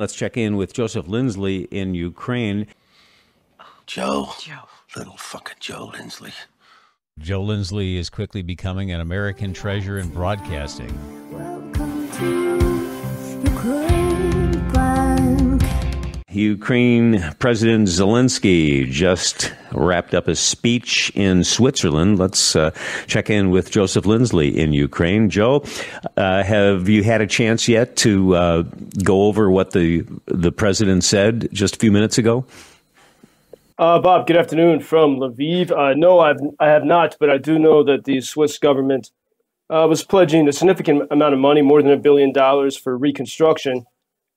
Let's check in with Joseph Lindsley in Ukraine. Joe. Little fucking Joe Lindsley. Joe Lindsley is quickly becoming an American treasure in broadcasting. Welcome to Ukraine Bank. Ukraine President Zelensky just wrapped up a speech in Switzerland. Let's check in with Joseph Lindsley in Ukraine. Joe, have you had a chance yet to go over what the president said just a few minutes ago? Bob, good afternoon from Lviv. No, I have not, but I do know that the Swiss government was pledging a significant amount of money, more than $1 billion, for reconstruction.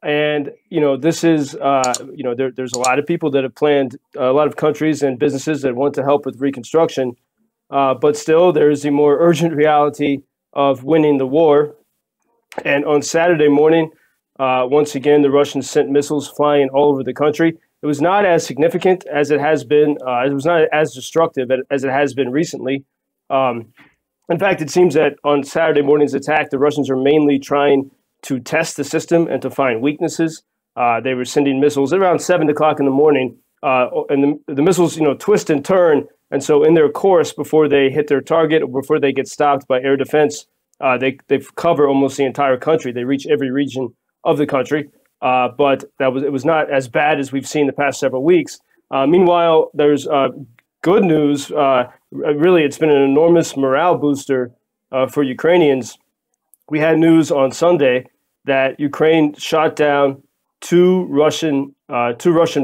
And, this is, there's a lot of people that have planned, a lot of countries and businesses that want to help with reconstruction. But still, there is the more urgent reality of winning the war. And on Saturday morning, once again, the Russians sent missiles flying all over the country. It was not as significant as it has been. It was not as destructive as it has been recently. In fact, it seems that on Saturday morning's attack, the Russians are mainly trying to test the system and to find weaknesses. They were sending missiles around 7 o'clock in the morning, and the missiles, twist and turn. And so in their course, before they hit their target or before they get stopped by air defense, they cover almost the entire country. They reach every region of the country. But it was not as bad as we've seen the past several weeks. Meanwhile, there's good news. Really, it's been an enormous morale booster for Ukrainians. We had news on Sunday that Ukraine shot down two Russian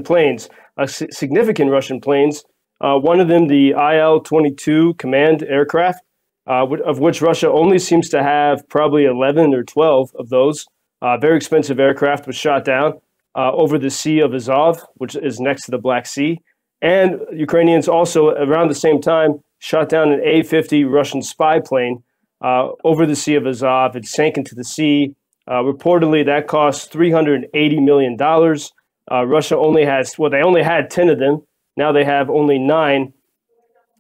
planes, significant Russian planes. One of them, the Il-22 command aircraft, of which Russia only seems to have probably 11 or 12 of those. Very expensive aircraft was shot down over the Sea of Azov, which is next to the Black Sea. And Ukrainians also, around the same time, shot down an A-50 Russian spy plane over the Sea of Azov. It sank into the sea. Reportedly, that cost $380 million. Russia only they only had 10 of them. Now they have only 9.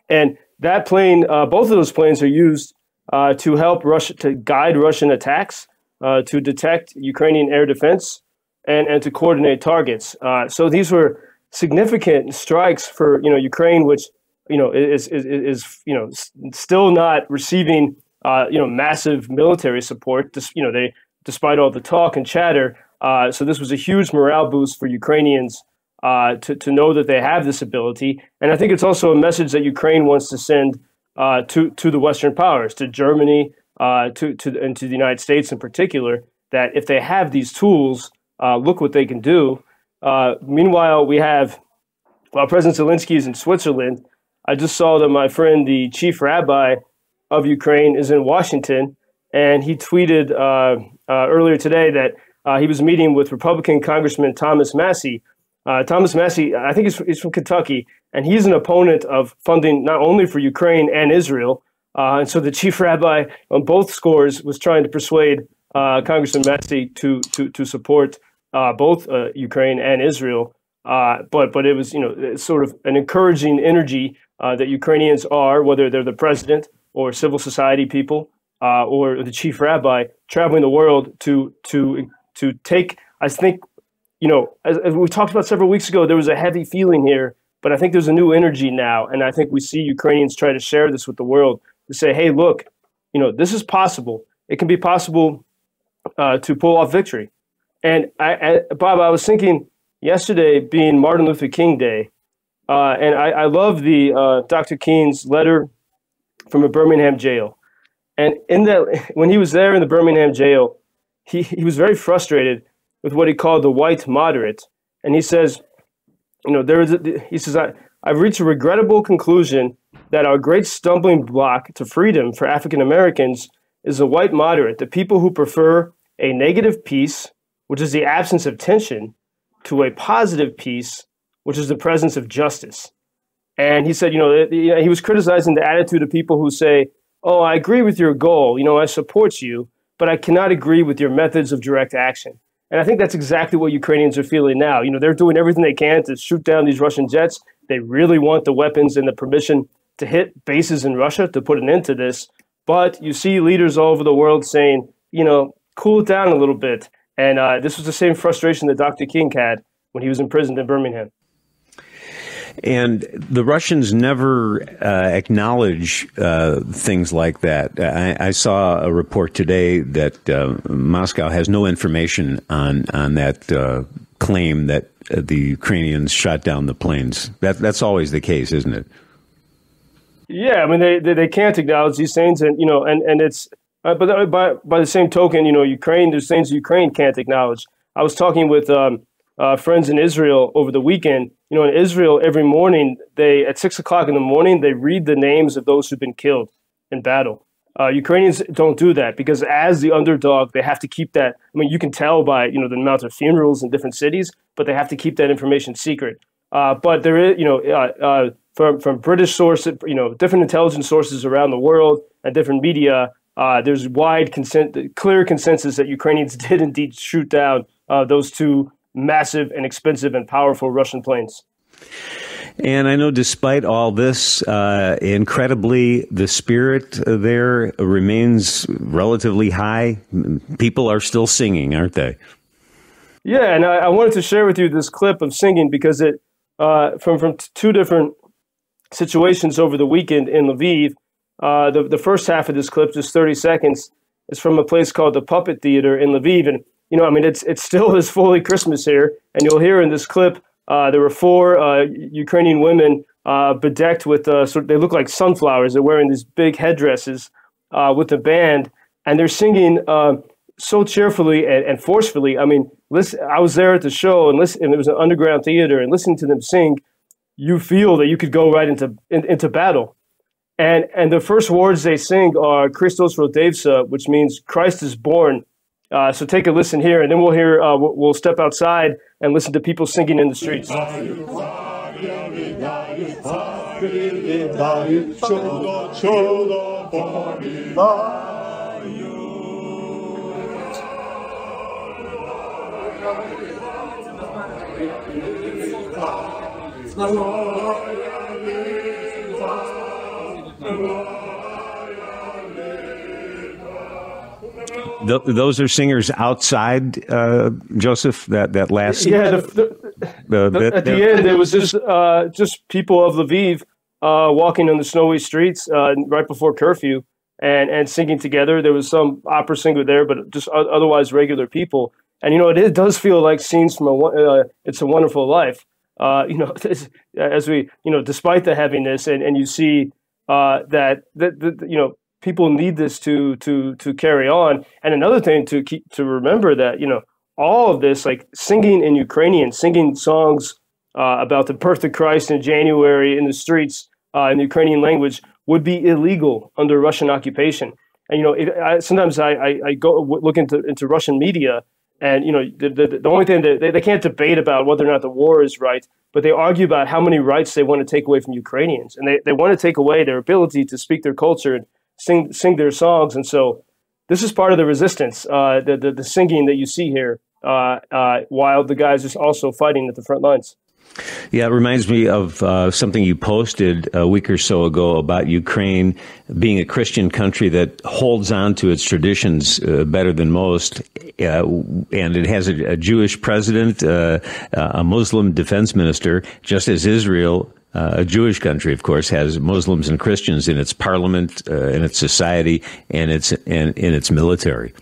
And that plane, both of those planes are used to help Russia, to guide Russian attacks, to detect Ukrainian air defense, and to coordinate targets. So these were significant strikes for Ukraine, which is still not receiving massive military support. Despite all the talk and chatter. So this was a huge morale boost for Ukrainians to know that they have this ability. And I think it's also a message that Ukraine wants to send to the Western powers, to Germany, and to the United States in particular, that if they have these tools, look what they can do. Meanwhile, while President Zelensky is in Switzerland, I just saw that my friend, the Chief Rabbi of Ukraine, is in Washington, and he tweeted earlier today that he was meeting with Republican Congressman Thomas Massie. Thomas Massie, I think he's from Kentucky, and he's an opponent of funding not only for Ukraine and Israel. And so the chief rabbi on both scores was trying to persuade Congressman Massie to support both Ukraine and Israel. But it was it's sort of an encouraging energy that Ukrainians are, whether they're the president or civil society people or the chief rabbi, traveling the world to take. I think as we talked about several weeks ago, there was a heavy feeling here, but I think there's a new energy now, and I think we see Ukrainians try to share this with the world. To say, hey, look, this is possible. It can be possible to pull off victory. And Bob, I was thinking yesterday being Martin Luther King Day, and I love the Dr. King's letter from a Birmingham jail. And in that, when he was there in the Birmingham jail, he was very frustrated with what he called the white moderate. And he says, I've reached a regrettable conclusion that our great stumbling block to freedom for African Americans is the white moderate, the people who prefer a negative peace, which is the absence of tension, to a positive peace, which is the presence of justice. And he said, he was criticizing the attitude of people who say, oh, I agree with your goal, I support you, but I cannot agree with your methods of direct action. And I think that's exactly what Ukrainians are feeling now. They're doing everything they can to shoot down these Russian jets. They really want the weapons and the permission to hit bases in Russia to put an end to this. But you see leaders all over the world saying, cool it down a little bit And this was the same frustration that Dr. King had when he was imprisoned in Birmingham. And the Russians never acknowledge things like that. I saw a report today that Moscow has no information on that claim that the Ukrainians shot down the planes. That's always the case, isn't it? Yeah, I mean they can't acknowledge these things, and and it's but by the same token, Ukraine, there's things Ukraine can't acknowledge. I was talking with friends in Israel over the weekend. In Israel, every morning at 6 o'clock in the morning, they read the names of those who've been killed in battle. Ukrainians don't do that because as the underdog, they have to keep that. I mean, you can tell by the amount of funerals in different cities, but they have to keep that information secret. But there is, from British sources, different intelligence sources around the world and different media, there's clear consensus that Ukrainians did indeed shoot down those two massive and expensive and powerful Russian planes. And I know despite all this, incredibly, the spirit there remains relatively high. People are still singing, aren't they? Yeah, and I wanted to share with you this clip of singing because it from two different situations over the weekend in Lviv. The first half of this clip, just 30 seconds, is from a place called the Puppet Theater in Lviv. And, it still is fully Christmas here. And you'll hear in this clip, there were four Ukrainian women bedecked with, they look like sunflowers. They're wearing these big headdresses with the band. And they're singing so cheerfully and forcefully. I mean, listen, I was there at the show and it was an underground theater, and listening to them sing, you feel that you could go right into battle. And the first words they sing are Christos Rodevsa, which means Christ is born. So take a listen here, and then we'll hear. We'll step outside and listen to people singing in the streets. Those are singers outside, Joseph. That last at the end, it was just people of Lviv walking on the snowy streets right before curfew and singing together. There was some opera singer there, but just otherwise regular people. And it does feel like scenes from It's a Wonderful Life. As we despite the heaviness, and you see that people need this to carry on. And another thing to remember that, all of this, like singing in Ukrainian, singing songs about the birth of Christ in January in the streets in the Ukrainian language would be illegal under Russian occupation. And, sometimes I go look into Russian media, and, the only thing that they can't debate about whether or not the war is right, but they argue about how many rights they want to take away from Ukrainians. And they want to take away their ability to speak their culture and sing their songs. And so this is part of the resistance, the singing that you see here, while the guys are also fighting at the front lines. Yeah, it reminds me of something you posted a week or so ago about Ukraine being a Christian country that holds on to its traditions better than most. And it has a Jewish president, a Muslim defense minister, just as Israel, a Jewish country, of course, has Muslims and Christians in its parliament, in its society, and in its military.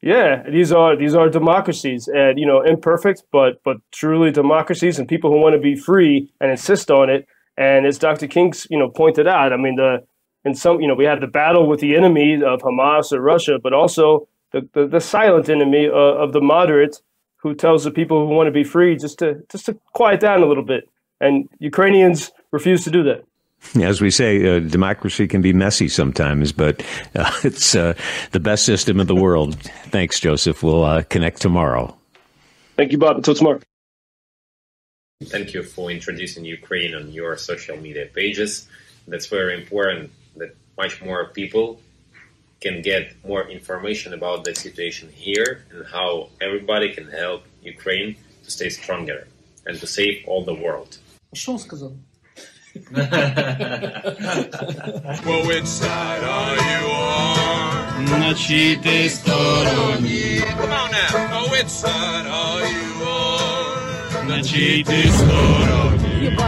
Yeah, these are democracies, and imperfect, but truly democracies, and people who want to be free and insist on it. And as Dr. King pointed out, I mean, we have the battle with the enemy of Hamas or Russia, but also the silent enemy of the moderate, who tells the people who want to be free just to quiet down a little bit. And Ukrainians refuse to do that. As we say, democracy can be messy sometimes, but it's the best system in the world. Thanks, Joseph. We'll connect tomorrow. Thank you, Bob. Until tomorrow. Thank you for introducing Ukraine on your social media pages. That's very important, that much more people can get more information about the situation here and how everybody can help Ukraine to stay stronger and to save all the world. Что он сказал? Well, which side are you on? На чьей ты стороне? Come on now. на чій ти стороні.